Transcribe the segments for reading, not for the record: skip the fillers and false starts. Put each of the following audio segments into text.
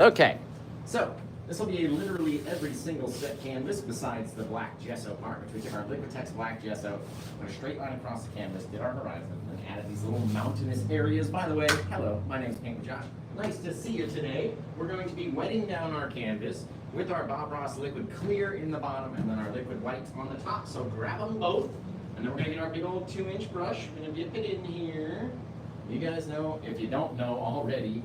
Okay, so this will be literally every single set canvas besides the black gesso part, which we took our Liquitex black gesso, went a straight line across the canvas, did our horizon, and added these little mountainous areas. By the way, hello, my name's Paint with Josh. Nice to see you today. We're going to be wetting down our canvas with our Bob Ross liquid clear in the bottom and then our liquid white on the top. So grab them both, and then we're going to get our big old 2-inch brush. We're going to dip it in here. You guys know, if you don't know already,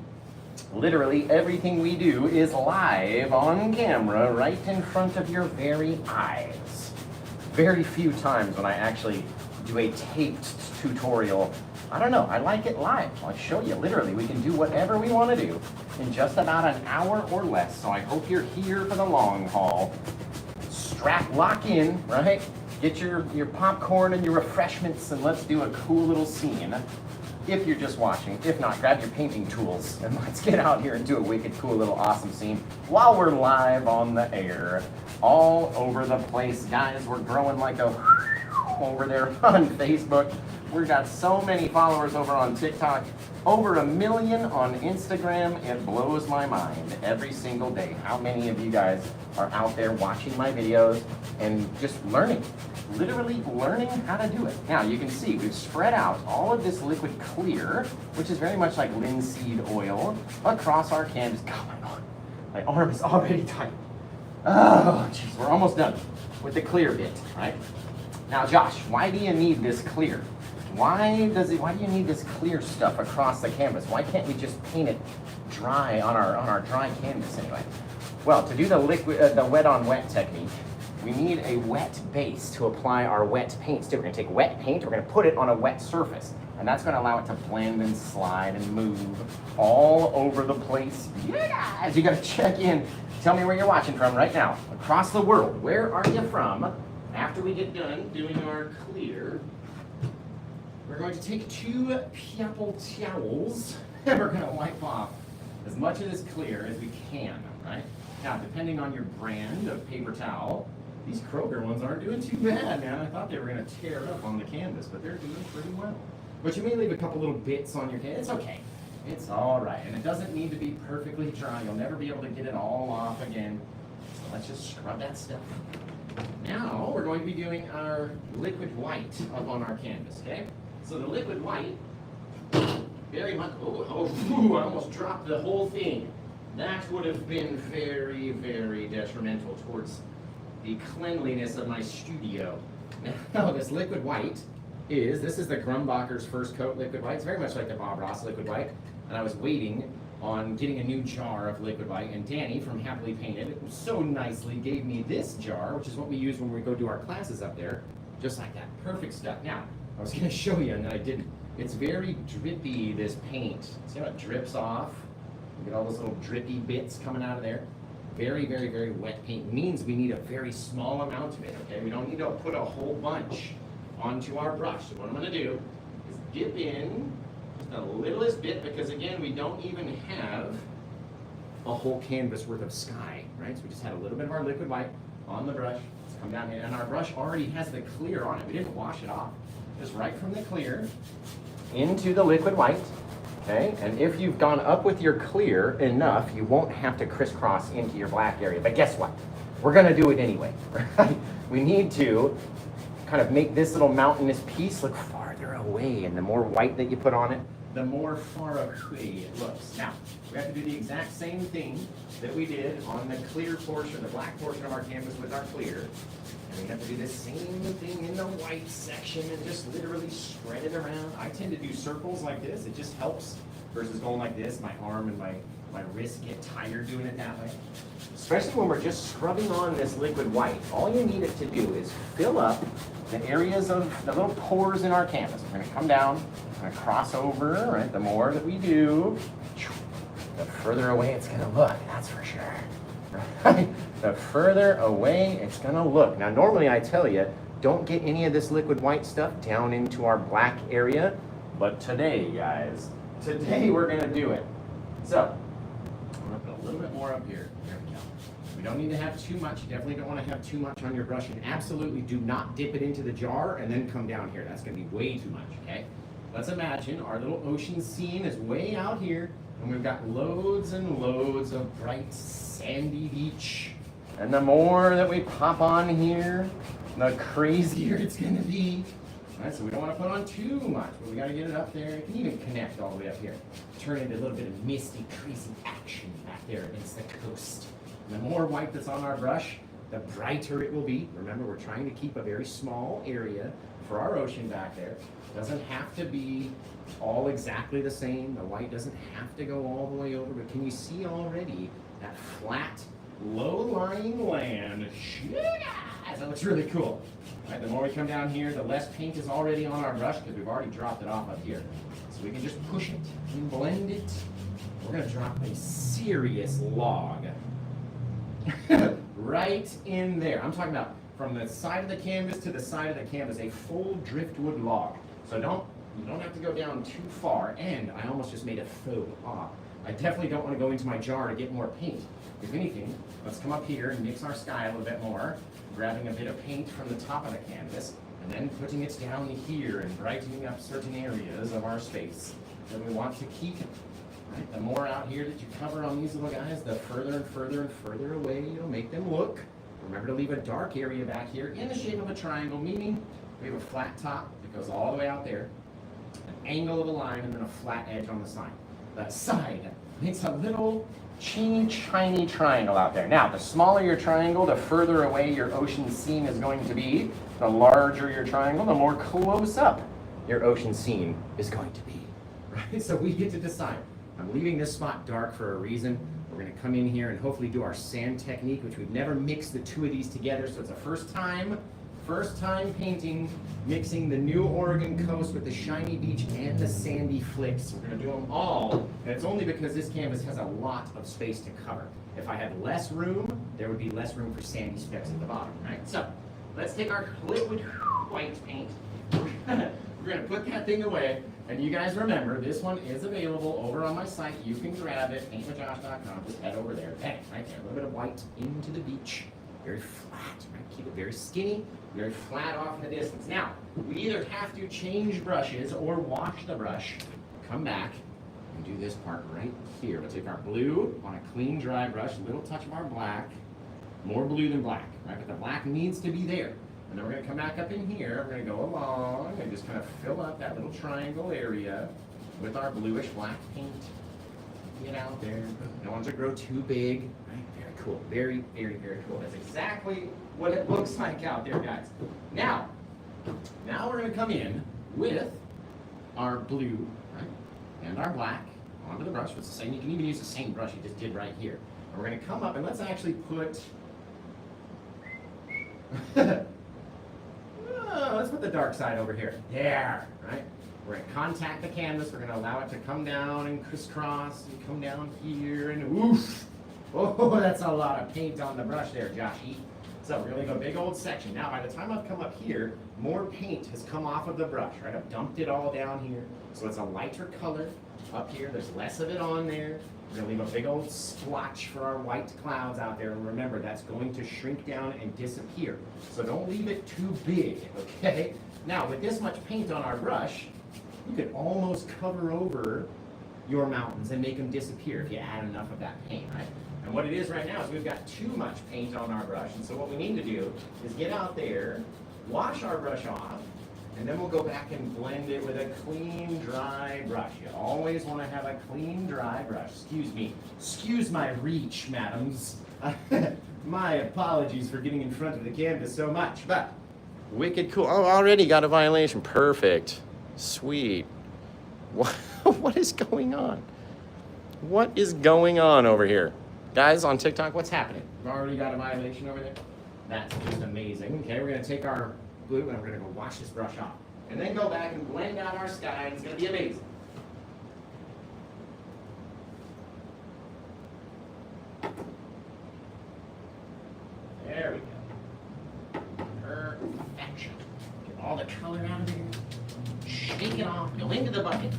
literally everything we do is live on camera right in front of your very eyes. Very few times when I actually do a taped tutorial. I don't know, I like it live. I'll show you, literally, we can do whatever we want to do in just about an hour or less. So I hope you're here for the long haul. Lock in, right? Get your popcorn and your refreshments and let's do a cool little scene. If you're just watching. If not, grab your painting tools and let's get out here and do a wicked cool little awesome scene while we're live on the air all over the place. Guys, we're growing like a over there on Facebook. We've got so many followers over on TikTok, over 1 million on Instagram. It blows my mind every single day how many of you guys are out there watching my videos and just learning. Literally learning how to do it. Now you can see we've spread out all of this liquid clear, which is very much like linseed oil, across our canvas. God, my arm is already tight. Oh, jeez, we're almost done with the clear bit, right? Now, Josh, why do you need this clear? Why do you need this clear stuff across the canvas? Why can't we just paint it dry on our dry canvas anyway? Well, to do the wet on wet technique, we need a wet base to apply our wet paints to. We're going to take wet paint, we're going to put it on a wet surface, and that's going to allow it to blend and slide and move all over the place. Yeah, you got to check in. Tell me where you're watching from right now, across the world. Where are you from? After we get done doing our clear, we're going to take 2 paper towels and we're going to wipe off as much of this clear as we can, right? Now, depending on your brand of paper towel, these Kroger ones aren't doing too bad, man. I thought they were going to tear up on the canvas, but they're doing pretty well. But you may leave a couple little bits on your canvas. It's okay. It's all right. And it doesn't need to be perfectly dry. You'll never be able to get it all off again. So let's just scrub that stuff. Now we're going to be doing our liquid white up on our canvas, okay? So the liquid white, very much, I almost dropped the whole thing. That would have been very, very detrimental towards the cleanliness of my studio. Now this liquid white this is the Grumbacher's first coat liquid white. It's very much like the Bob Ross liquid white. And I was waiting on getting a new jar of liquid white, and Danny from Happily Painted so nicely gave me this jar, which is what we use when we go do our classes up there. Just like that, perfect stuff. Now, I was gonna show you and then I didn't. It's very drippy, this paint. See how it drips off? You get all those little drippy bits coming out of there. Very, very, very wet paint means we need a very small amount of it, okay? We don't need to put a whole bunch onto our brush. So what I'm gonna do is dip in just the littlest bit, because again, we don't even have a whole canvas worth of sky, right? So we just had a little bit of our liquid white on the brush. Let's come down here, and our brush already has the clear on it. We didn't wash it off. Just right from the clear into the liquid white. Okay, and if you've gone up with your clear enough, you won't have to crisscross into your black area. But guess what? We're gonna do it anyway, right? We need to kind of make this little mountainous piece look farther away, and the more white that you put on it, the more far away it looks. Now, we have to do the exact same thing that we did on the clear portion, the black portion of our canvas with our clear. And we have to do the same thing in the white section and just literally spread it around. I tend to do circles like this. It just helps versus going like this. My arm and my wrist get tired doing it that way. Especially when we're just scrubbing on this liquid white. All you need it to do is fill up the areas of the little pores in our canvas. We're going to come down, we're going to cross over, right? The more that we do, the further away it's going to look, that's for sure. Right? The further away it's going to look. Now, normally I tell you, don't get any of this liquid white stuff down into our black area. But today, guys, today we're going to do it. So, I'm going to put a little bit more up here. There we go. We don't need to have too much. You definitely don't want to have too much on your brush. And absolutely do not dip it into the jar and then come down here. That's going to be way too much, okay? Let's imagine our little ocean scene is way out here. And we've got loads and loads of bright sandy beach. And the more that we pop on here, the crazier it's gonna be. All right, so we don't want to put on too much, but we got to get it up there. It can even connect all the way up here. Turn into a little bit of misty, crazy action back there against the coast. And the more white that's on our brush, the brighter it will be. Remember, we're trying to keep a very small area for our ocean back there. It doesn't have to be all exactly the same. The white doesn't have to go all the way over, but can you see already that flat, low-lying land? That looks really cool. All right, the more we come down here, the less paint is already on our brush because we've already dropped it off up here. So we can just push it and blend it. We're gonna drop a serious log right in there. I'm talking about from the side of the canvas to the side of the canvas, a full driftwood log. So you don't have to go down too far. And I almost just made a faux pas. I definitely don't want to go into my jar to get more paint. If anything, let's come up here and mix our sky a little bit more, grabbing a bit of paint from the top of the canvas, and then putting it down here and brightening up certain areas of our space that we want to keep. Right? The more out here that you cover on these little guys, the further and further and further away you'll make them look. Remember to leave a dark area back here in the shape of a triangle, meaning we have a flat top that goes all the way out there, an angle of a line, and then a flat edge on the side. The side makes a little teeny tiny triangle out there. Now, the smaller your triangle, the further away your ocean scene is going to be. The larger your triangle, the more close up your ocean scene is going to be. Right? So we get to decide. I'm leaving this spot dark for a reason. We're going to come in here and hopefully do our sand technique, which we've never mixed the two of these together, so it's a first time painting, mixing the new Oregon coast with the shiny beach and the sandy flicks. We're going to do them all, and it's only because this canvas has a lot of space to cover. If I had less room, there would be less room for sandy specks at the bottom, right? So, let's take our liquid white paint. We're going to put that thing away, and you guys remember, this one is available over on my site. You can grab it, paintwithjosh.com, just head over there. Bang, right there, a little bit of white into the beach. Very flat, right? Keep it very skinny, very flat off in the distance. Now, we either have to change brushes or wash the brush, come back, and do this part right here. We'll take our blue on a clean, dry brush, a little touch of our black, more blue than black, right? But the black needs to be there. And then we're gonna come back up in here, we're gonna go along and just kind of fill up that little triangle area with our bluish black paint. Get out there, don't want it to grow too big, right? Very cool, very, very, very cool. That's exactly what it looks like out there, guys. Now we're gonna come in with our blue, right, and our black onto the brush. It's the same, you can even use the same brush you just did right here. And we're gonna come up and let's actually put, let's put the dark side over here. There, right? We're going to contact the canvas. We're going to allow it to come down and crisscross and come down here and whoosh. Oh, that's a lot of paint on the brush there, Joshy. So we're going to go big old section. Now, by the time I've come up here, more paint has come off of the brush, right? I've dumped it all down here. So it's a lighter color up here. There's less of it on there. We're going to leave a big old splotch for our white clouds out there. And remember, that's going to shrink down and disappear. So don't leave it too big, okay? Now, with this much paint on our brush, you could almost cover over your mountains and make them disappear if you add enough of that paint, right? And what it is right now is we've got too much paint on our brush. And so what we need to do is get out there, wash our brush off, and then we'll go back and blend it with a clean, dry brush. You always want to have a clean, dry brush. Excuse me. Excuse my reach, madams. My apologies for getting in front of the canvas so much, but wicked cool. Oh, already got a violation. Perfect. Sweet. What is going on? What is going on over here? Guys on TikTok, what's happening? We've already got a violation over there? That's just amazing. Okay, we're going to take our blue and we're going to go wash this brush off. And then go back and blend out our sky, and it's going to be amazing. There we go. Perfection. Get all the color out of there. Shake it off, go into the bucket.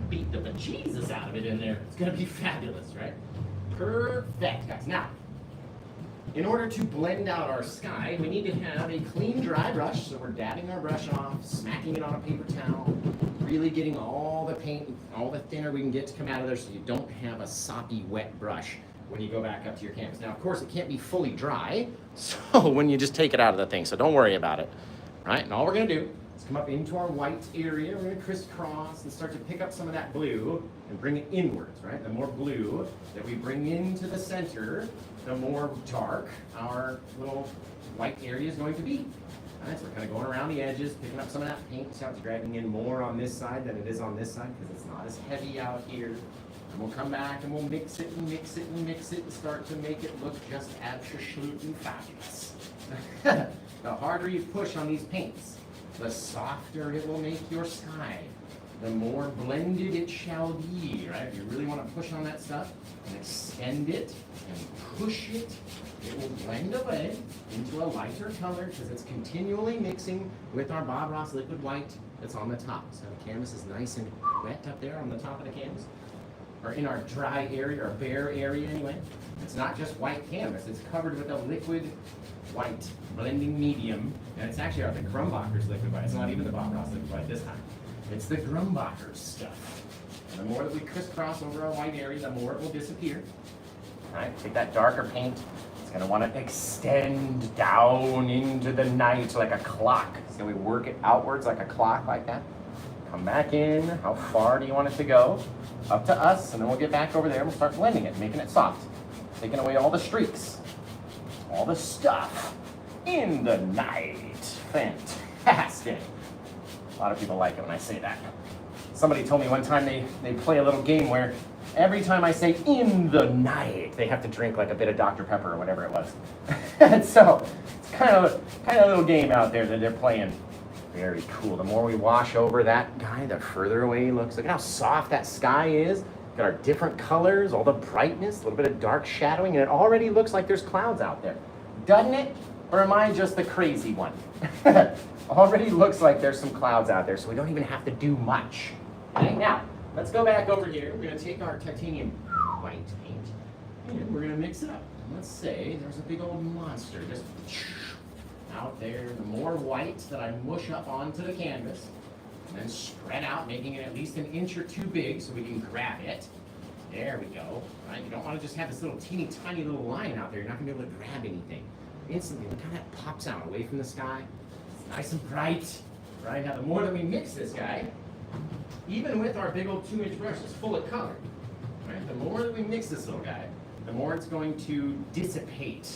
Beat the bejesus out of it in there. It's going to be fabulous, right? Perfect, guys. Now, in order to blend out our sky, we need to have a clean, dry brush. So we're dabbing our brush off, smacking it on a paper towel, Really getting all the paint, all the thinner we can get to come out of there so you don't have a soppy, wet brush when you go back up to your canvas. Now, of course, it can't be fully dry, so when you just take it out of the thing, so don't worry about it. All right, and all we're gonna do is come up into our white area. We're gonna crisscross and start to pick up some of that blue and bring it inwards, right? The more blue that we bring into the center, the more dark our little white area is going to be. All right, so we're kind of going around the edges, picking up some of that paint. See how it's dragging in more on this side than it is on this side because it's not as heavy out here. And we'll come back and we'll mix it and mix it and mix it and start to make it look just absolutely fabulous. The harder you push on these paints, the softer it will make your sky. The more blended it shall be, right? If you really want to push on that stuff and extend it and push it, it will blend away into a lighter color because it's continually mixing with our Bob Ross liquid white that's on the top. So the canvas is nice and wet up there on the top of the canvas, or in our dry area, or bare area anyway. It's not just white canvas, it's covered with a liquid white blending medium, and it's actually the Grumbacher's liquid white. It's not even the Bob Ross liquid white this time. It's the Grumbacher's stuff. And the more that we crisscross over our white area, the more it will disappear. All right, take that darker paint. It's gonna want to extend down into the night like a clock. So we work it outwards like a clock, like that. Come back in. How far do you want it to go? Up to us, and then we'll get back over there and we'll start blending it, making it soft. Taking away all the streaks, all the stuff in the night. Fantastic. A lot of people like it when I say that. Somebody told me one time they play a little game where every time I say in the night, they have to drink like a bit of Dr. Pepper or whatever it was. And so it's kind of a little game out there that they're playing. Very cool. The more we wash over that guy, the further away he looks. Look at how soft that sky is. Got our different colors, all the brightness, a little bit of dark shadowing, and it already looks like there's clouds out there. Doesn't it? Or am I just the crazy one? Already looks like there's some clouds out there, so we don't even have to do much. Okay, now, let's go back over here. We're going to take our titanium white paint, and we're going to mix it up. Let's say there's a big old monster just out there. The more white that I mush up onto the canvas, and then spread out, making it at least an inch or two big so we can grab it. There we go. Right? You don't want to just have this little teeny tiny little line out there. You're not going to be able to grab anything. Instantly, look how that pops out away from the sky. It's nice and bright. Right? Now, the more that we mix this guy, even with our big old 2-inch brush that's full of color, right? The more that we mix this little guy, the more it's going to dissipate.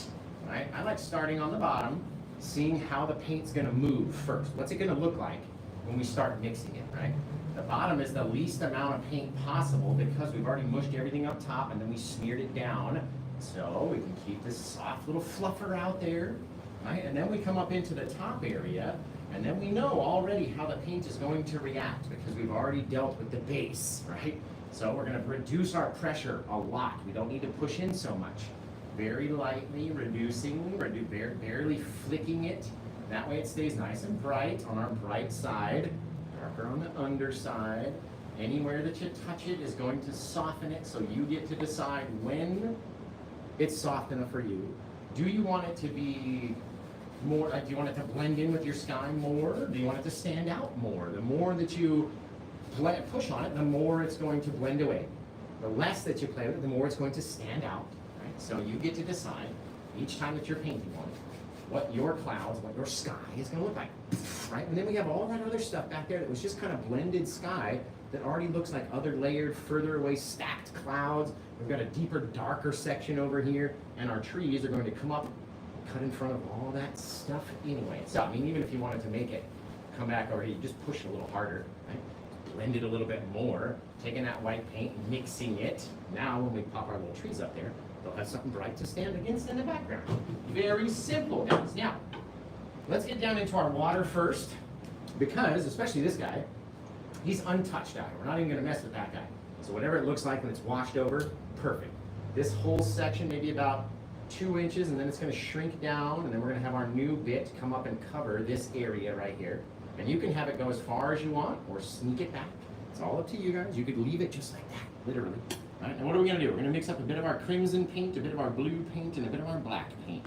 Right? I like starting on the bottom, seeing how the paint's going to move first. What's it going to look like when we start mixing it, right? The bottom is the least amount of paint possible because we've already mushed everything up top and then we smeared it down. So we can keep this soft little fluffer out there, right? And then we come up into the top area and then we know already how the paint is going to react because we've already dealt with the base, right? So we're going to reduce our pressure a lot. We don't need to push in so much. Very lightly reducing, barely flicking it. That way it stays nice and bright on our bright side, darker on the underside. Anywhere that you touch it is going to soften it, so you get to decide when it's soft enough for you. Do you want it to be more, do you want it to blend in with your sky more? Do you want it to stand out more? The more that you push on it, the more it's going to blend away. The less that you play with it, the more it's going to stand out. Right? So you get to decide each time that you're painting on it what your clouds, what your sky is going to look like. Right? And then we have all that other stuff back there that was just kind of blended sky that already looks like other layered, further away stacked clouds. We've got a deeper, darker section over here, and our trees are going to come up, cut in front of all that stuff anyway. So, I mean, even if you wanted to make it come back over here, you just push it a little harder, right? Blend it a little bit more, taking that white paint, mixing it. Now, when we pop our little trees up there, they'll have something bright to stand against in the background. Very simple, guys. Now, let's get down into our water first, because, especially this guy, he's untouched out here. We're not even going to mess with that guy. So whatever it looks like when it's washed over, perfect. This whole section, maybe about 2 inches, and then it's going to shrink down, and then we're going to have our new bit come up and cover this area right here. And you can have it go as far as you want, or sneak it back. It's all up to you guys. You could leave it just like that, literally. All right, and what are we going to do? We're going to mix up a bit of our crimson paint, a bit of our blue paint, and a bit of our black paint.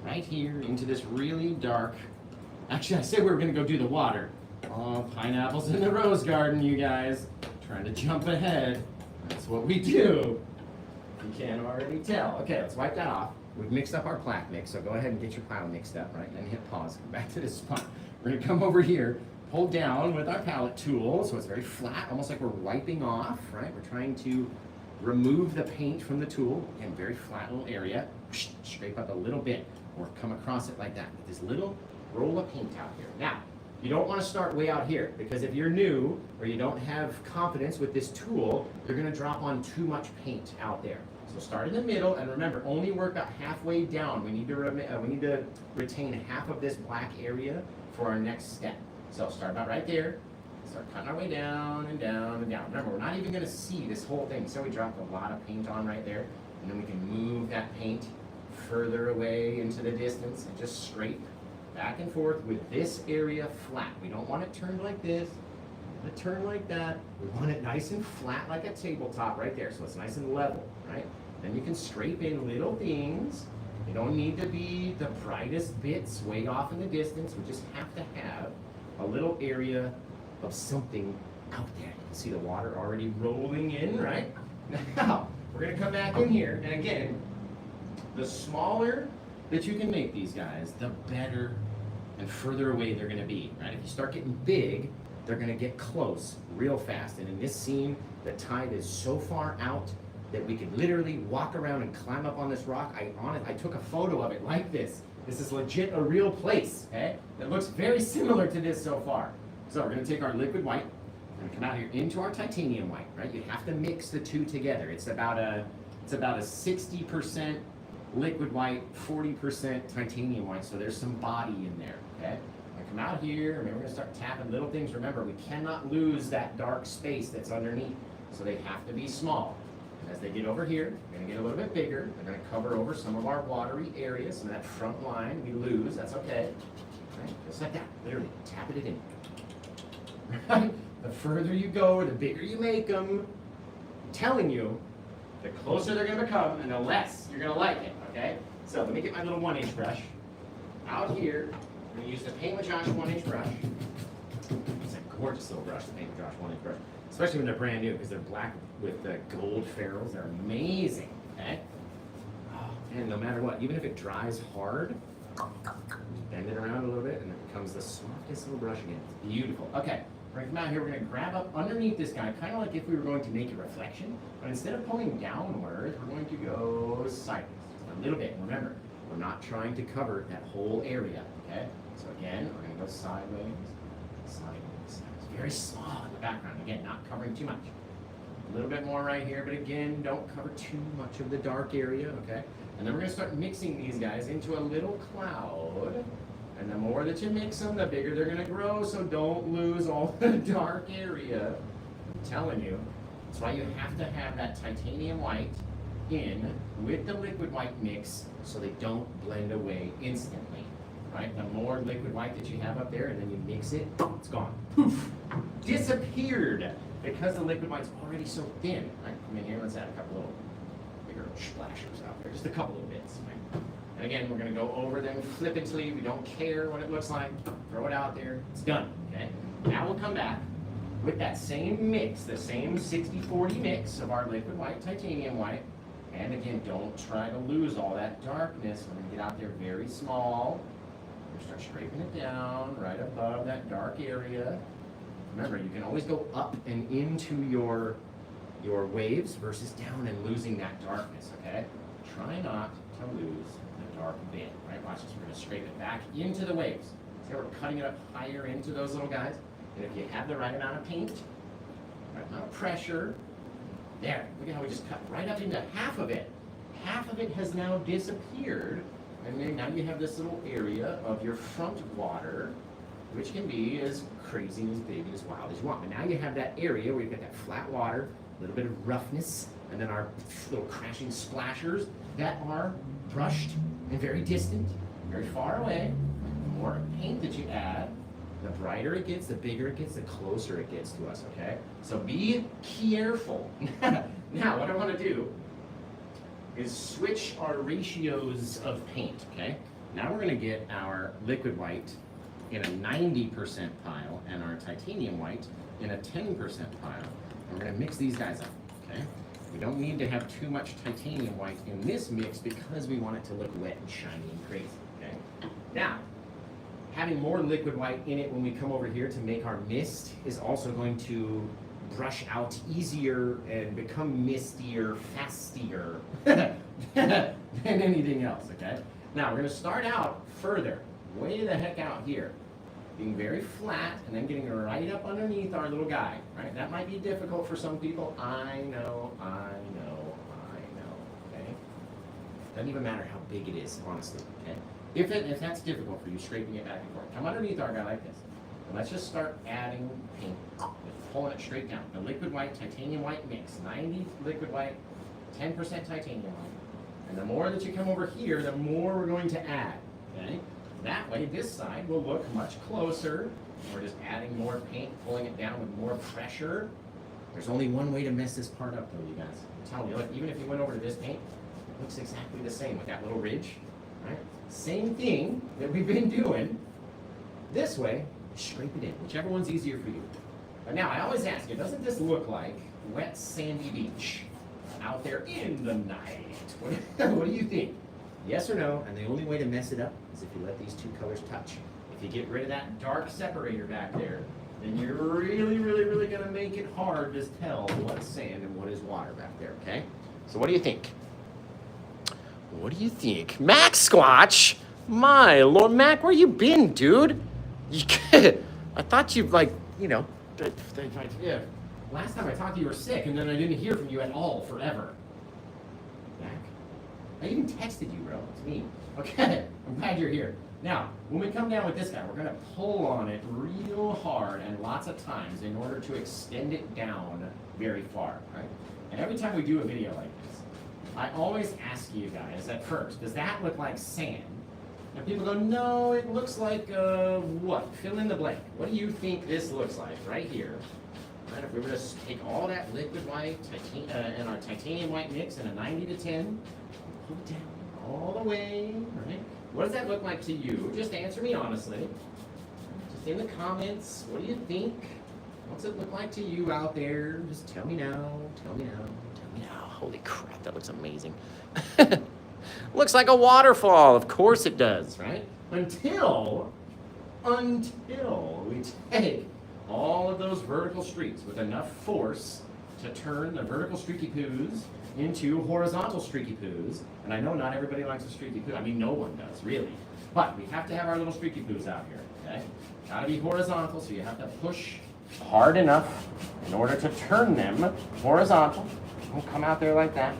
Right here into this really dark... Actually, I said we were going to go do the water. Oh, pineapples in the rose garden, you guys. Trying to jump ahead. That's what we do. You can't already tell. Okay, let's wipe that off. We've mixed up our plaque mix, so go ahead and get your pile mixed up, right? And then hit pause. Come back to this spot. We're gonna come over here, hold down with our palette tool, so it's very flat, almost like we're wiping off, right? We're trying to remove the paint from the tool. Again, very flat little area. Scrape up a little bit, or come across it like that. Get this little roll of paint out here. Now, you don't want to start way out here, because if you're new or you don't have confidence with this tool, you're going to drop on too much paint out there. So start in the middle, and remember, only work about halfway down. We need to retain half of this black area for our next step. So start about right there. Start cutting our way down and down and down. Remember, we're not even going to see this whole thing. So we dropped a lot of paint on right there, and then we can move that paint further away into the distance and just scrape back and forth with this area flat. We don't want it turned like this. We want it turned like that. We want it nice and flat like a tabletop right there, so it's nice and level, right? Then you can scrape in little things. They don't need to be the brightest bits way off in the distance. We just have to have a little area of something out there. You can see the water already rolling in, right? Now, we're gonna come back in here, and again, the smaller that you can make these guys, the better and further away they're gonna be, right? If you start getting big, they're gonna get close real fast. And in this scene, the tide is so far out that we could literally walk around and climb up on this rock. I took a photo of it like this. This is legit a real place, okay? That looks very similar to this so far. So we're gonna take our liquid white, and come out here into our titanium white, right? You have to mix the two together. It's about a 60% liquid white, 40% titanium white, so there's some body in there, okay? And come out here, and we're gonna start tapping little things. Remember, we cannot lose that dark space that's underneath, so they have to be small. And as they get over here, they're gonna get a little bit bigger. They're gonna cover over some of our watery areas, some of that front line we lose, that's okay. Right? Just like that, literally, tapping it in. Right? The further you go, the bigger you make them. I'm telling you, the closer they're gonna become, and the less you're gonna like it, okay? So let me get my little 1-inch brush. Out here, I'm gonna use the Paint with Josh 1-inch brush. It's a gorgeous little brush, the Paint with Josh 1-inch brush. Especially when they're brand new, because they're black with the gold ferrules. They're amazing, okay? Oh, and no matter what, even if it dries hard, bend it around a little bit, and it becomes the softest little brush again. It's beautiful. Okay, we're gonna come out here, we're gonna grab up underneath this guy, kind of like if we were going to make a reflection, but instead of pulling downward, we're going to go sideways, just a little bit. And remember, we're not trying to cover that whole area, okay? So again, we're gonna go sideways, sideways. It's very small in the background. Again, not covering too much. A little bit more right here, but again, don't cover too much of the dark area, okay? And then we're gonna start mixing these guys into a little cloud. And the more that you mix them, the bigger they're gonna grow, so don't lose all the dark area. I'm telling you. That's why you have to have that titanium white in with the liquid white mix so they don't blend away instantly, right? The more liquid white that you have up there and then you mix it, it's gone. Poof! Disappeared! Because the liquid white's already so thin, right? Come in here, let's add a couple little bigger splashers out there, just a couple little bits, right? And again, we're gonna go over them flippantly. We don't care what it looks like. Throw it out there, it's done, okay? Now we'll come back with that same mix, the same 60-40 mix of our liquid white, titanium white. And again, don't try to lose all that darkness. We're gonna get out there very small. We're gonna start scraping it down right above that dark area. Remember, you can always go up and into your waves versus down and losing that darkness, okay? Try not to lose the dark bit, right? Watch this, we're gonna scrape it back into the waves. See how we're cutting it up higher into those little guys? And if you have the right amount of paint, right amount of pressure, there, look at how we just cut right up into half of it. Half of it has now disappeared, and then now you have this little area of your front water, which can be as crazy and as big and as wild as you want. But now you have that area where you've got that flat water, a little bit of roughness, and then our little crashing splashers that are brushed and very distant, very far away. The more paint that you add, the brighter it gets, the bigger it gets, the closer it gets to us, okay? So be careful. Now, what I want to do is switch our ratios of paint, okay? Now we're going to get our liquid white in a 90% pile and our titanium white in a 10% pile. And we're going to mix these guys up, okay? We don't need to have too much titanium white in this mix because we want it to look wet and shiny and crazy, okay? Now, having more liquid white in it when we come over here to make our mist is also going to brush out easier and become mistier, fastier than anything else, okay? Now, we're going to start out further, way the heck out here, being very flat and then getting right up underneath our little guy, right? That might be difficult for some people. I know, okay? Doesn't even matter how big it is, honestly, okay? If that's difficult for you, scraping it back and forth, come underneath our guy like this. And let's just start adding paint, pulling it straight down. The liquid white, titanium white mix, 90 liquid white, 10% titanium white. And the more that you come over here, the more we're going to add, okay? That way, this side will look much closer. We're just adding more paint, pulling it down with more pressure. There's only one way to mess this part up, though, you guys. I'm telling you, look, even if you went over to this paint, it looks exactly the same with that little ridge, right? Same thing that we've been doing. This way, scrape it in, whichever one's easier for you. But now, I always ask you, doesn't this look like wet, sandy beach out there in the night? What do you think? Yes or no? And the only way to mess it up is if you let these two colors touch. If you get rid of that dark separator back there, then you're really, really, really going to make it hard to tell what's sand and what is water back there, okay? So what do you think? What do you think? Mac Squatch? My Lord, Mac, where you been, dude? I thought you, like, you know, yeah. Last time I talked to you, you were sick, and then I didn't hear from you at all forever. Mac? I even texted you, bro. It's me. Okay, I'm glad you're here. Now, when we come down with this guy, we're going to pull on it real hard and lots of times in order to extend it down very far, right? And every time we do a video like this, I always ask you guys at first, does that look like sand? And people go, no, it looks like, what? Fill in the blank. What do you think this looks like right here? Right, if we were to take all that liquid white and our titanium white mix in a 90 to 10, pull it down all the way, right? What does that look like to you? Just answer me honestly. Just in the comments, what do you think? What's it look like to you out there? Just tell me now, tell me now, tell me now. Holy crap, that looks amazing. Looks like a waterfall. Of course it does, right? Until we take all of those vertical streaks with enough force to turn the vertical streaky poos into horizontal streaky poos. And I know not everybody likes a streaky poo. I mean, no one does, really. But we have to have our little streaky poos out here, okay? Gotta be horizontal, so you have to push hard enough in order to turn them horizontal. Don't come out there like that.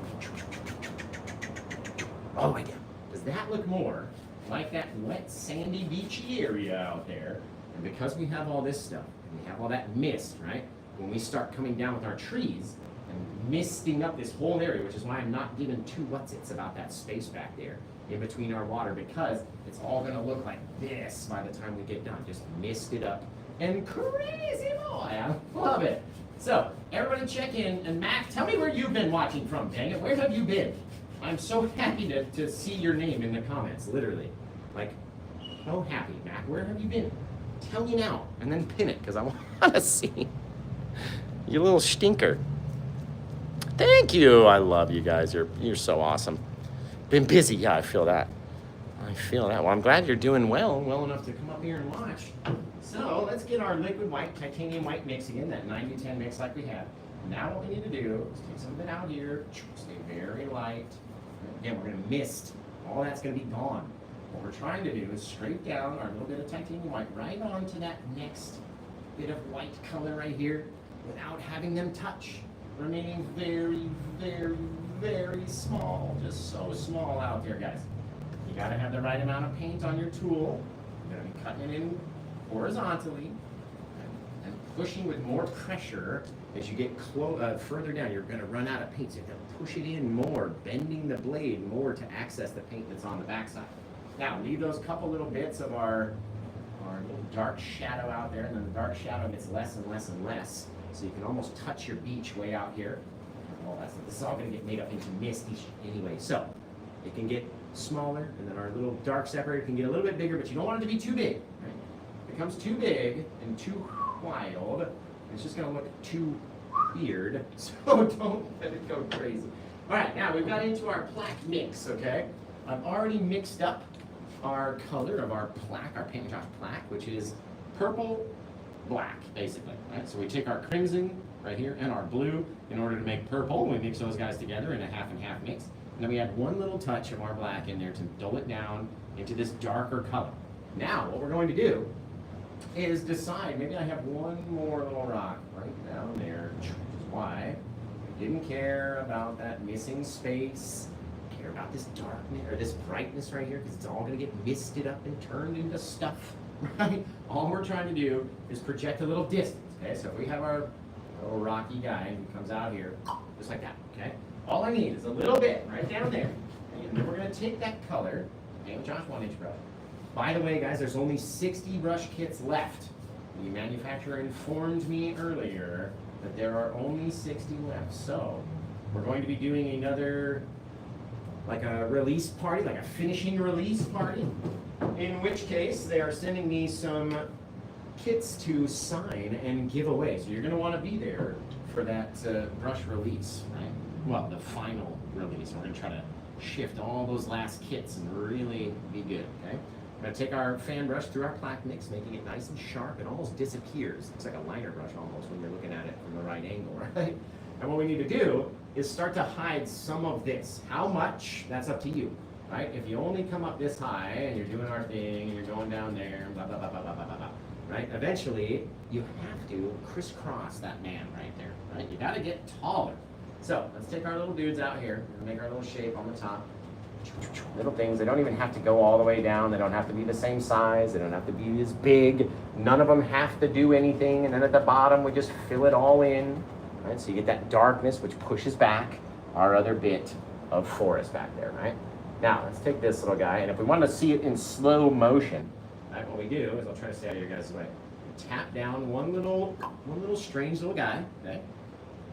Oh my God. Does that look more like that wet, sandy, beachy area out there? And because we have all this stuff, and we have all that mist, right? When we start coming down with our trees and misting up this whole area, which is why I'm not giving two whatsits about that space back there in between our water, because it's all gonna look like this by the time we get done. Just mist it up. And crazy boy, I love it. So, everybody check in, and Mac, tell me where you've been watching from, dang it. Where have you been? I'm so happy to see your name in the comments, literally. Like, so happy, Mac. Where have you been? Tell me now, and then pin it, because I want to see. You little stinker. Thank you. I love you guys. You're so awesome. Been busy. Yeah, I feel that. I feel that. Well, I'm glad you're doing well enough to come up here and watch. So let's get our liquid white, titanium white mix again, that 90-10 mix like we had. Now what we need to do is take some of it out here, stay very light. Again, we're going to mist. All that's going to be gone. What we're trying to do is scrape down our little bit of titanium white right onto that next bit of white color right here without having them touch. Remaining very, very, very small. Just so small out there, guys. You got to have the right amount of paint on your tool. You're going to be cutting it in horizontally and pushing with more pressure. As you get further down, you're going to run out of paint. So you have to push it in more, bending the blade more to access the paint that's on the backside. Now, leave those couple little bits of our little dark shadow out there, and then the dark shadow gets less and less and less. So you can almost touch your beach way out here. Well, this is all going to get made up into mist anyway. So it can get smaller, and then our little dark separator can get a little bit bigger, but you don't want it to be too big. Right? becomes too big and too wild, it's just going to look too weird, so don't let it go crazy. All right, now we've got into our plaque mix, okay? I've already mixed up our color of our plaque, our paint job plaque, which is purple, black, basically, right? So we take our crimson right here and our blue in order to make purple. We mix those guys together in a half and half mix. And then we add one little touch of our black in there to dull it down into this darker color. Now, what we're going to do is decide, maybe I have one more little rock right down there, which is why I didn't care about that missing space. I care about this darkness, or this brightness right here, because it's all going to get misted up and turned into stuff, right? All we're trying to do is project a little distance, okay? So if we have our little rocky guy, and he comes out here, just like that, okay? All I need is a little bit right down there, and then we're going to take that color, and Josh 1-inch brush. By the way, guys, there's only 60 brush kits left. The manufacturer informed me earlier that there are only 60 left. So we're going to be doing another, like a release party, like a finishing release party, in which case they are sending me some kits to sign and give away. So you're going to want to be there for that brush release, right? Well, the final release. We're going to try to shift all those last kits and really be good, okay? We're going to take our fan brush through our plaque mix, making it nice and sharp. It almost disappears. Looks like a liner brush almost when you're looking at it from the right angle, right? And what we need to do is start to hide some of this. How much? That's up to you, right? If you only come up this high and you're doing our thing and you're going down there and blah, blah, blah, blah, blah, blah, blah, blah, right? Eventually, you have to crisscross that man right there, right? You got to get taller. So let's take our little dudes out here and make our little shape on the top. Little things, they don't even have to go all the way down. They don't have to be the same size. They don't have to be as big. None of them have to do anything. And then at the bottom, we just fill it all in. Right? So you get that darkness, which pushes back our other bit of forest back there, right? Now, let's take this little guy. And if we want to see it in slow motion, right, what we do is, I'll try to stay out of your guys' way. Tap down one little strange little guy, okay?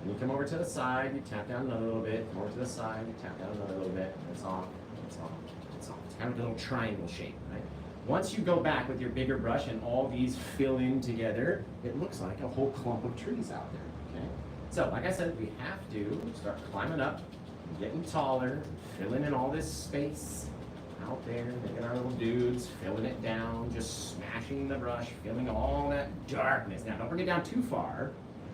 And you come over to the side, you tap down another little bit, come over to the side, you tap down another little bit, and it's off, it's off, it's off. It's kind of a little triangle shape, right? Once you go back with your bigger brush and all these fill in together, it looks like a whole clump of trees out there, okay? So, like I said, we have to start climbing up, getting taller, filling in all this space out there, making our little dudes, filling it down, just smashing the brush, filling all that darkness. Now, don't bring it down too far,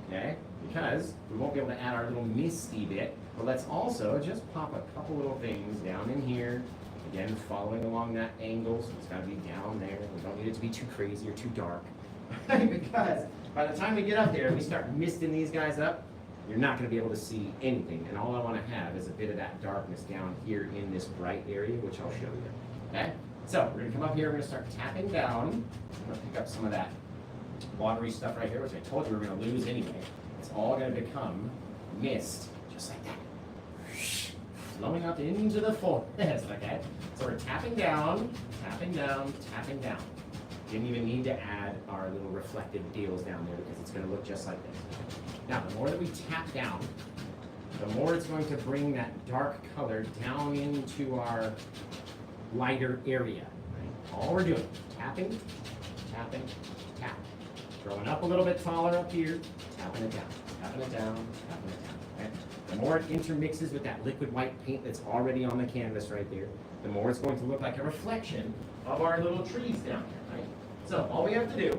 okay? Because we won't be able to add our little misty bit, but let's also just pop a couple little things down in here. Again, following along that angle, so it's got to be down there. We don't need it to be too crazy or too dark. Because by the time we get up there and we start misting these guys up, you're not going to be able to see anything. And all I want to have is a bit of that darkness down here in this bright area, which I'll show you. Okay? So we're going to come up here, we're going to start tapping down. I'm going to pick up some of that watery stuff right here, which I told you we were going to lose anyway. It's all going to become mist, just like that. Flowing up into the forest, okay? So we're tapping down, tapping down, tapping down. Didn't even need to add our little reflective deals down there because it's going to look just like this. Now, the more that we tap down, the more it's going to bring that dark color down into our lighter area. Right? All we're doing, tapping, tapping, tap. Growing up a little bit taller up here, tapping it down, tapping it down, tapping it down. Okay? The more it intermixes with that liquid white paint that's already on the canvas right there, the more it's going to look like a reflection of our little trees down here, right? So all we have to do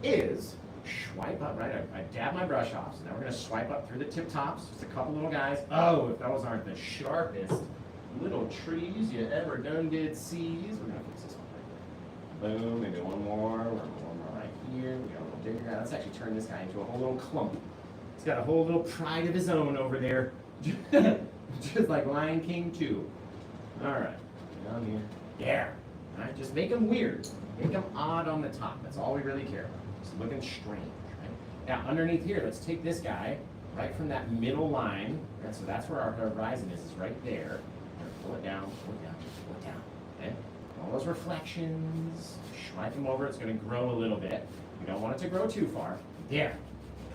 is swipe up, right? I dab my brush off, so now we're going to swipe up through the tip tops, just a couple little guys. Oh, if those aren't the sharpest little trees you ever done did see. We're going to fix this one right there. Boom, maybe one more right here. We got a little bigger guy. Let's actually turn this guy into a whole little clump. He's got a whole little pride of his own over there, just like Lion King 2. All right, down here. There. All right, just make them weird. Make them odd on the top. That's all we really care about. Just looking strange. Right? Now, underneath here, let's take this guy right from that middle line. Right? So that's where our horizon is right there. Pull it down, pull it down, pull it down. Okay? All those reflections, swipe them over. It's going to grow a little bit. We don't want it to grow too far. There.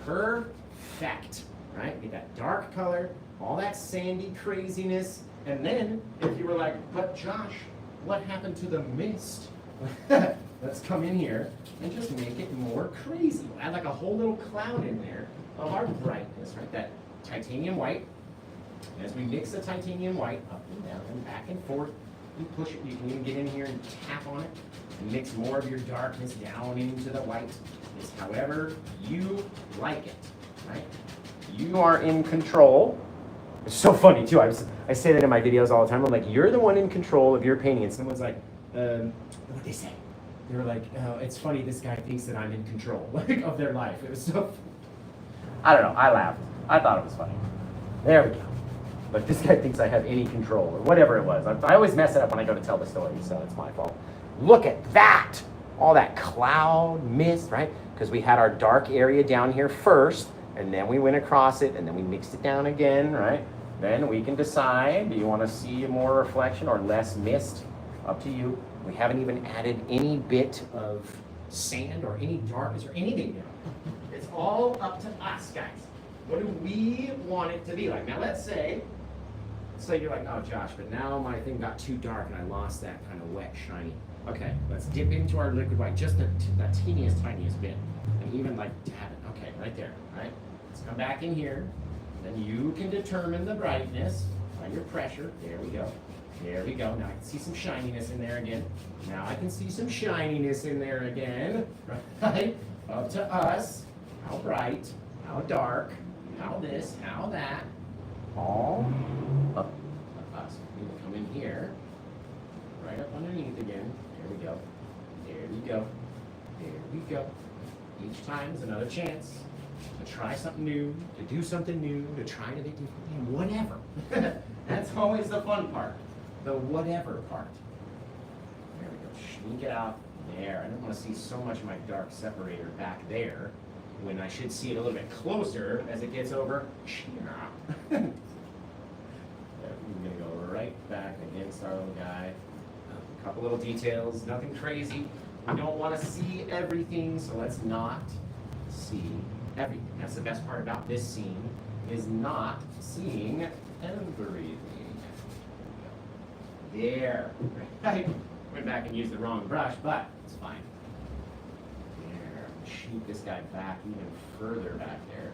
Perfect. Right? Get that dark color, all that sandy craziness. And then, if you were like, but Josh, what happened to the mist? let's come in here and just make it more crazy. We'll add like a whole little cloud in there of our brightness, right? That titanium white. And as we mix the titanium white up and down and back and forth, you push it, you can even get in here and tap on it and mix more of your darkness down into the white. It's however you like it, right? You are in control. It's so funny too. I say that in my videos all the time. I'm like, you're the one in control of your painting. And someone's like, what'd they say? They were like, oh, it's funny, this guy thinks that I'm in control like, of their life. It was so, I don't know, I laughed. I thought it was funny. There we go. But this guy thinks I have any control, or whatever it was. I always mess it up when I go to tell the story, so it's my fault. Look at that! All that cloud, mist, right? Because we had our dark area down here first, and then we went across it, and then we mixed it down again, right? Then we can decide, do you want to see more reflection or less mist? Up to you. We haven't even added any bit of sand or any darkness or anything down. It's all up to us, guys. What do we want it to be like? Now let's say you're like, oh Josh, but now my thing got too dark and I lost that kind of wet, shiny. Okay, let's dip into our liquid white, just that teeniest, tiniest bit. And even like dab it, okay, right there, right? Let's come back in here. Then you can determine the brightness by your pressure. There we go. There we go. Now I can see some shininess in there again. Now I can see some shininess in there again, right? Up to us. How bright, how dark, how this, how that. All up to us. We will come in here, right up underneath again. There we go. There we go. There we go. Each time is another chance to try something new, to do something new, to try to make whatever. That's always the fun part. The whatever part. There we go. Sneak it out there. I don't want to see so much of my dark separator back there when I should see it a little bit closer as it gets over here. I'm going to go right back against our little guy. A couple little details, nothing crazy. We don't want to see everything, so let's not see everything. That's the best part about this scene, is not seeing everything. There. I went back and used the wrong brush, but it's fine. There. Shoot this guy back even further back there.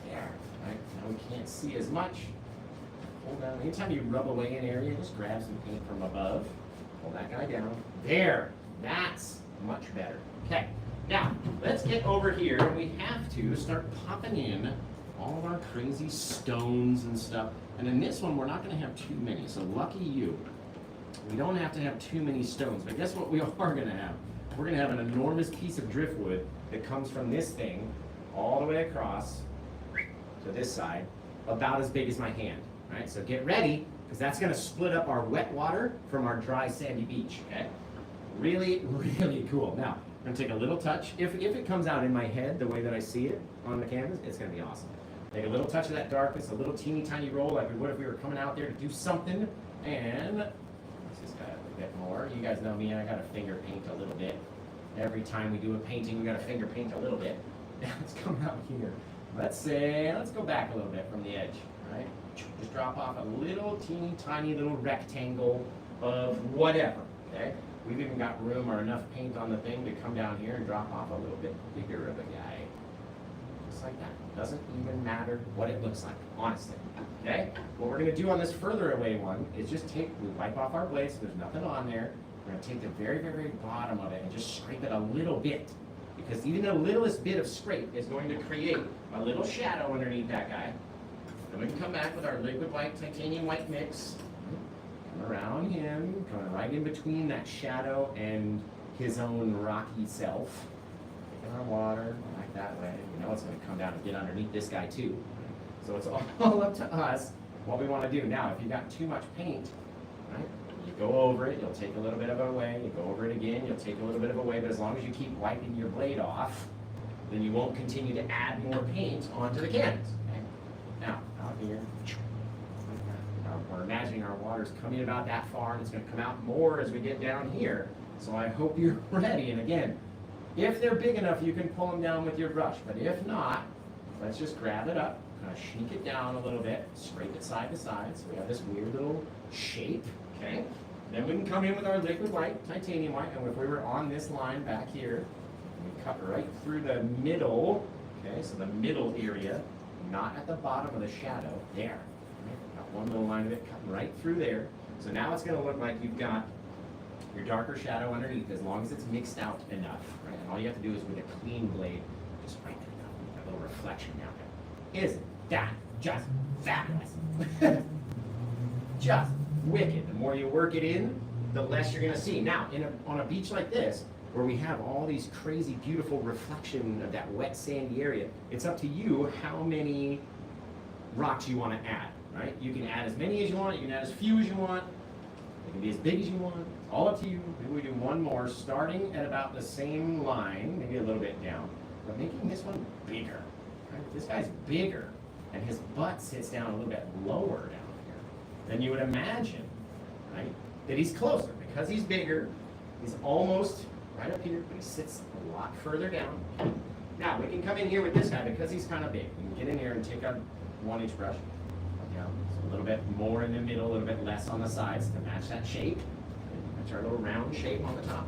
There. Right? Now we can't see as much. Hold down. Anytime you rub away an area, just grab some paint from above. Pull that guy down. There. That's much better. Okay. Now, let's get over here. We have to start popping in all of our crazy stones and stuff. And in this one, we're not going to have too many. So lucky you. We don't have to have too many stones. But guess what we are going to have? We're going to have an enormous piece of driftwood that comes from this thing all the way across to this side, about as big as my hand. Right? So get ready, because that's going to split up our wet water from our dry sandy beach. Okay? Really, really cool. Now, I'm going to take a little touch. If it comes out in my head the way that I see it on the canvas, it's going to be awesome. Take a little touch of that darkness, a little teeny tiny roll, like we would if we were coming out there to do something. And let's just got a bit more. You guys know me, I got to finger paint a little bit. Every time we do a painting, we got to finger paint a little bit. Now let's come out here. Let's go back a little bit from the edge, right? Just drop off a little teeny tiny little rectangle of whatever, okay? We've even got room or enough paint on the thing to come down here and drop off a little bit bigger of a guy. Just like that. Doesn't even matter what it looks like, honestly. Okay? What we're going to do on this further away one is just we wipe off our blade so there's nothing on there. We're going to take the very, very, very bottom of it and just scrape it a little bit. Because even the littlest bit of scrape is going to create a little shadow underneath that guy. Then we can come back with our liquid white, titanium white mix. Come around him, kind of right in between that shadow and his own rocky self. Taking our water like that way. You know it's going to come down and get underneath this guy too. So it's all up to us what we want to do. Now, if you've got too much paint, right, you go over it, you'll take a little bit of it away. You go over it again, you'll take a little bit of it away. But as long as you keep wiping your blade off, then you won't continue to add more paint onto the canvas. Okay? Now, out here. We're imagining our water's coming about that far, and it's going to come out more as we get down here. So I hope you're ready. And again, if they're big enough, you can pull them down with your brush. But if not, let's just grab it up, kind of sneak it down a little bit, scrape it side to side. So we have this weird little shape, okay? Then we can come in with our liquid white, titanium white, and if we were on this line back here, we cut right through the middle, okay, so the middle area, not at the bottom of the shadow, there. Right? Got one little line of it cutting right through there. So now it's going to look like you've got your darker shadow underneath, as long as it's mixed out enough, right? And all you have to do is with a clean blade, just right there, that little reflection down there. Isn't that just fabulous? Just wicked. The more you work it in, the less you're going to see. Now, on a beach like this, where we have all these crazy, beautiful reflection of that wet, sandy area, it's up to you how many rocks you want to add, right? You can add as many as you want. You can add as few as you want. It can be as big as you want. It's all up to you. Maybe we do one more, starting at about the same line, maybe a little bit down, but making this one bigger. Right? This guy's bigger, and his butt sits down a little bit lower down here than you would imagine, right? That he's closer because he's bigger. He's almost right up here, but he sits a lot further down. Now we can come in here with this guy because he's kind of big. We can get in here and take our 1-inch brush. So a little bit more in the middle, a little bit less on the sides to match that shape. Match our little round shape on the top.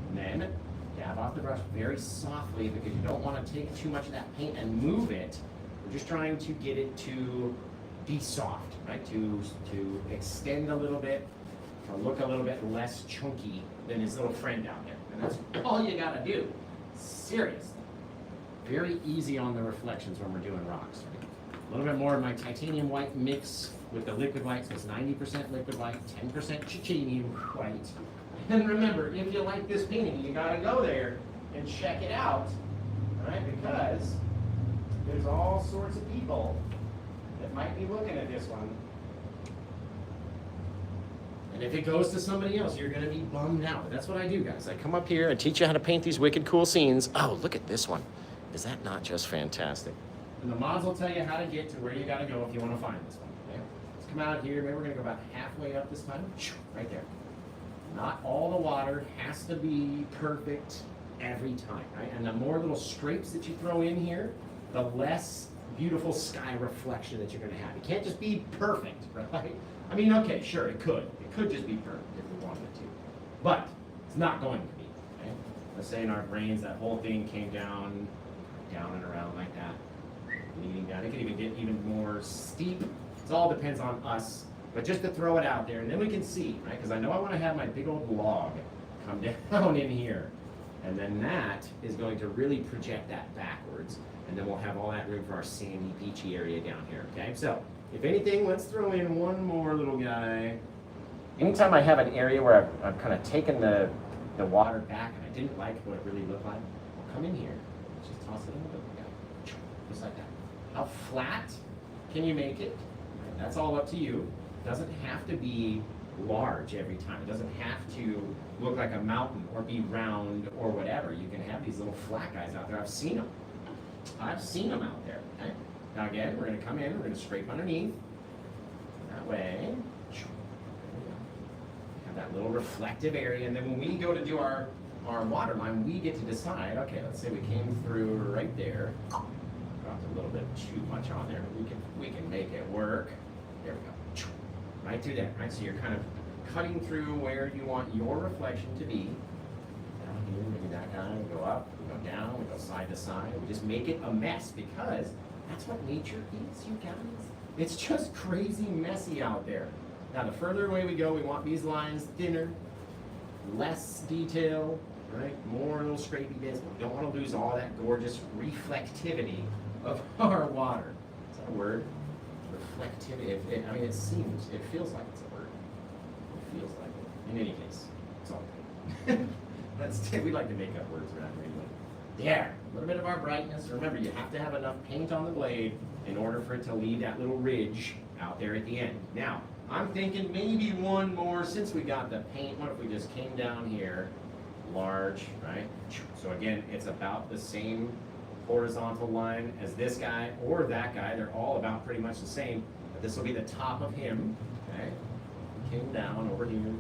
And then dab off the brush very softly because you don't want to take too much of that paint and move it. We're just trying to get it to be soft, right? To extend a little bit, to look a little bit less chunky than his little friend down there. And that's all you gotta do. Seriously. Very easy on the reflections when we're doing rocks. Right? A little bit more of my titanium white mix with the liquid white, so it's 90% liquid white, 10% titanium white. And remember, if you like this painting, you gotta go there and check it out, right? Because there's all sorts of people that might be looking at this one. And if it goes to somebody else, you're gonna be bummed out. But that's what I do, guys. I come up here and teach you how to paint these wicked cool scenes. Oh, look at this one. Is that not just fantastic? And the mods will tell you how to get to where you gotta go if you wanna find this one, okay? Let's come out here. Maybe we're gonna go about halfway up this time. Right there. Not all the water has to be perfect every time, right? And the more little scrapes that you throw in here, the less beautiful sky reflection that you're gonna have. It can't just be perfect, right? I mean, okay, sure, it could. It could just be perfect if we wanted it to. But it's not going to be, okay? Let's say in our brains that whole thing came down and around like that, leading down. It could even get even more steep. It all depends on us. But just to throw it out there, and then we can see, right? Because I know I want to have my big old log come down in here. And then that is going to really project that backwards. And then we'll have all that room for our sandy, beachy area down here, okay? So, if anything, let's throw in one more little guy. Anytime I have an area where I've kind of taken the water back and I didn't like what it really looked like, I'll come in here, just toss it in the little guy, just like that. How flat can you make it? That's all up to you. It doesn't have to be large every time. It doesn't have to look like a mountain or be round or whatever. You can have these little flat guys out there. I've seen them. I've seen them out there. Okay? Now again, we're going to come in, we're going to scrape underneath. That way. Have that little reflective area, and then when we go to do our water line, we get to decide, okay, let's say we came through right there. Dropped a little bit too much on there, but we can make it work. There we go. Right through there, right? So you're kind of cutting through where you want your reflection to be. Down here, maybe that guy, we go up, we go down, we go side to side. We just make it a mess because that's what nature is, you guys. It's just crazy messy out there. Now, the further away we go, we want these lines thinner, less detail, right? More little scrapey bits. We don't want to lose all that gorgeous reflectivity of our water. Is that a word? Reflectivity. I mean, it feels like it's a word. It feels like it. In any case, it's all good. We like to make up words around here anyway. There, a little bit of our brightness. Remember, you have to have enough paint on the blade in order for it to leave that little ridge out there at the end. Now, I'm thinking maybe one more, since we got the paint, what if we just came down here, large, right? So again, it's about the same horizontal line as this guy or that guy. They're all about pretty much the same, but this will be the top of him, okay? Came down over here,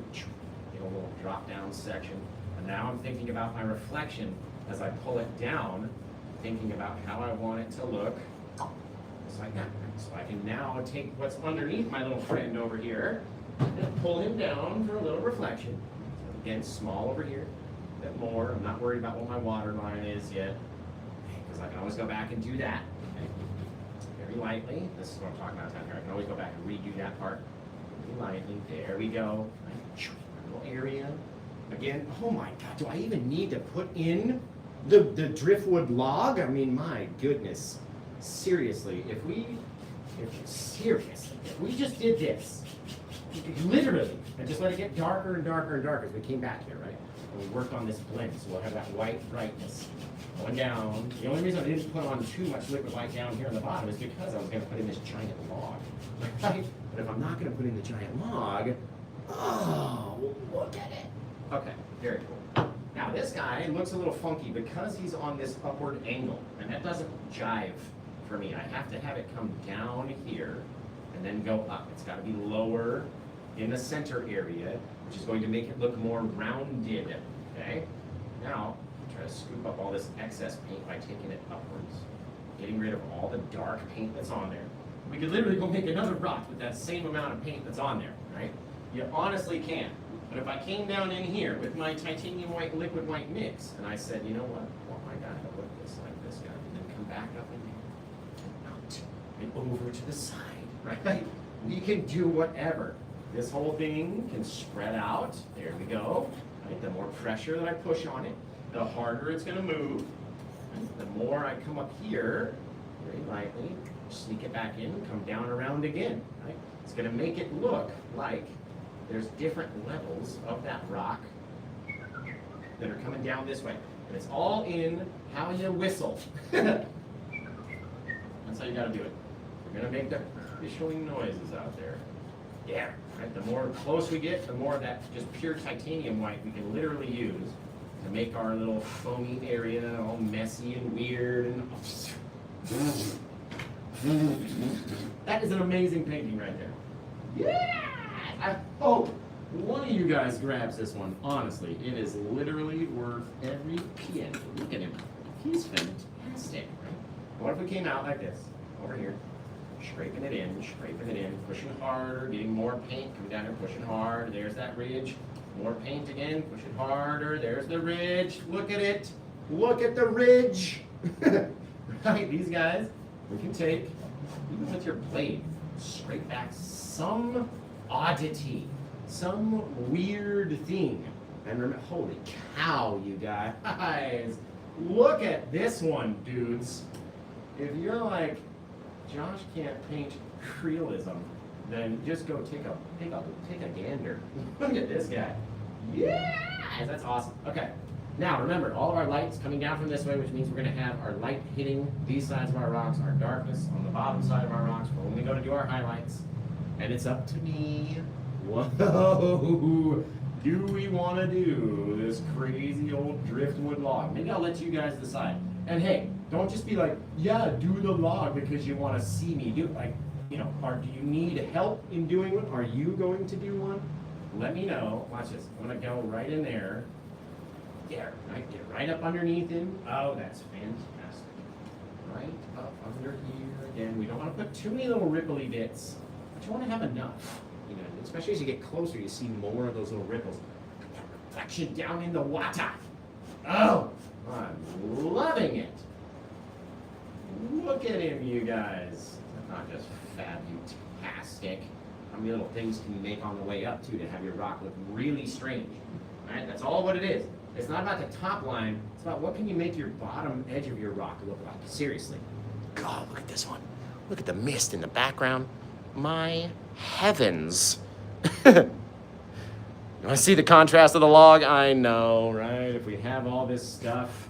get a little drop down section. And now I'm thinking about my reflection as I pull it down, thinking about how I want it to look, just like that. So I can now take what's underneath my little friend over here, I'm going to pull him down for a little reflection. Again, small over here. A bit more. I'm not worried about what my water line is yet, because I can always go back and do that. Okay. Very lightly. This is what I'm talking about down here. I can always go back and redo that part. Very lightly. There we go. Little area. Again, oh my God, do I even need to put in the driftwood log? I mean, my goodness. Seriously, if we just did this, literally, and just let it get darker and darker and darker as we came back here, right? And we worked on this blend, so we'll have that white brightness going down. The only reason I didn't put on too much liquid light down here on the bottom is because I was going to put in this giant log, right? But if I'm not going to put in the giant log, oh, look at it. Okay, very cool. Now this guy looks a little funky because he's on this upward angle, and that doesn't jive for me. I have to have it come down here and then go up. It's got to be lower in the center area, which is going to make it look more rounded. Okay? Now, try to scoop up all this excess paint by taking it upwards, getting rid of all the dark paint that's on there. We could literally go make another rock with that same amount of paint that's on there, right? You honestly can. But if I came down in here with my titanium white liquid white mix and I said, you know what, I want my guy to look this like this guy, and then come back up in here and out and over to the side, right? We can do whatever. This whole thing can spread out. There we go. Right? The more pressure that I push on it, the harder it's going to move. Right? The more I come up here, very lightly, sneak it back in, come down around again. Right? It's going to make it look like there's different levels of that rock that are coming down this way. And it's all in how you whistle. That's how you gotta do it. We're gonna make the whistling noises out there. Yeah, right? The more close we get, the more of that just pure titanium white we can literally use to make our little foamy area all messy and weird and that is an amazing painting right there. Yeah! I hope one of you guys grabs this one. Honestly, it is literally worth every penny. Look at him. He's fantastic. Right? What if we came out like this, over here, scraping it in, pushing harder, getting more paint, coming down here, pushing hard. There's that ridge. More paint again, push it harder. There's the ridge. Look at it. Look at the ridge. Right, these guys, we can take, even with your blade, scrape back some oddity, some weird thing. And remember, holy cow, you guys. Look at this one, dudes. If you're like, Josh can't paint realism, then just go take a gander. Look at this guy. Yeah, that's awesome. Okay. Now remember, all of our light's coming down from this way, which means we're going to have our light hitting these sides of our rocks, our darkness on the bottom side of our rocks for when we go to do our highlights. And it's up to me. Whoa, do we want to do this crazy old driftwood log? Maybe I'll let you guys decide. And hey, don't just be like, yeah, do the log because you want to see me do it. Like, you know, or do you need help in doing one? Are you going to do one? Let me know. Watch this. I'm going to go right in there. Yeah, right, get right up underneath him. Oh, that's fantastic. Right up under here again. We don't want to put too many little ripply bits. But you want to have enough, you know, especially as you get closer, you see more of those little ripples. That reflection down in the water. Oh, I'm loving it. Look at him, you guys. That's not just fantastic. How many little things can you make on the way up, too, to have your rock look really strange? All right, that's all what it is. It's not about the top line. It's about what can you make your bottom edge of your rock look like. Seriously. God, look at this one. Look at the mist in the background. My heavens. You want to see the contrast of the log? I know, right? If we have all this stuff,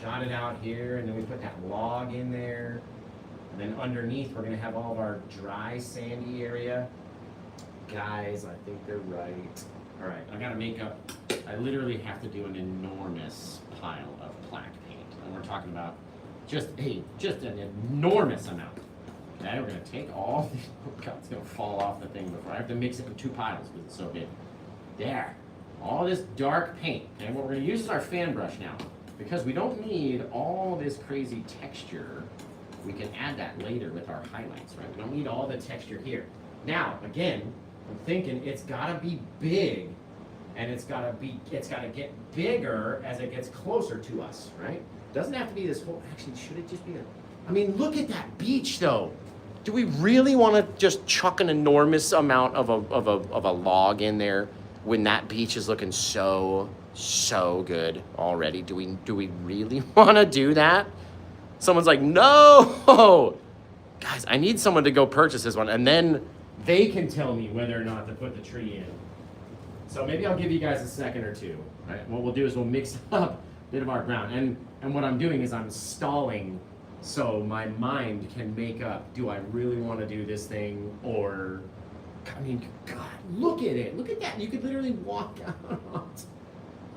got it out here, and then we put that log in there, and then underneath we're going to have all of our dry, sandy area. Guys, I think they're right. All right, I got to make up, I literally have to do an enormous pile of black paint. And we're talking about just an enormous amount. Okay, we're going to take all these, oh God, it's going to fall off the thing before. I have to mix it in two piles because it's so big. There, all this dark paint. And what we're going to use is our fan brush now. Because we don't need all this crazy texture, we can add that later with our highlights, right? We don't need all the texture here. Now, again, I'm thinking it's gotta be big, and it's gotta get bigger as it gets closer to us, right? Doesn't have to be this whole, actually, should it just be I mean, look at that beach though. Do we really want to just chuck an enormous amount of a log in there when that beach is looking so good already? Do we really want to do that? Someone's like, no! Guys, I need someone to go purchase this one, and then they can tell me whether or not to put the tree in. So maybe I'll give you guys a second or two, right? What we'll do is we'll mix up a bit of our ground. And what I'm doing is I'm stalling so my mind can make up, do I really want to do this thing, or, I mean, God, look at it. Look at that. You could literally walk out.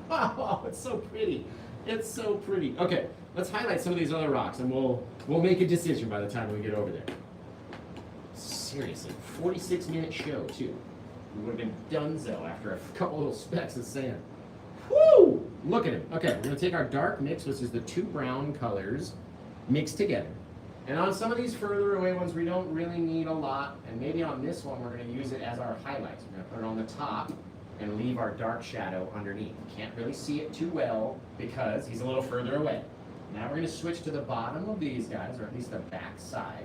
Oh, it's so pretty. It's so pretty. Okay, let's highlight some of these other rocks, and we'll make a decision by the time we get over there. Seriously, 46-minute show, too. We would have been donezo after a couple little specks of sand. Woo! Look at him. Okay, we're going to take our dark mix, which is the two brown colors, mixed together. And on some of these further away ones, we don't really need a lot. And maybe on this one, we're going to use it as our highlights. We're going to put it on the top and leave our dark shadow underneath. You can't really see it too well because he's a little further away. Now we're going to switch to the bottom of these guys, or at least the back side.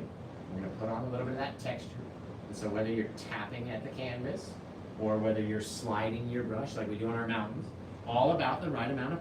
We're going to put on a little bit of that texture. And so whether you're tapping at the canvas or whether you're sliding your brush like we do on our mountains, all about the right amount of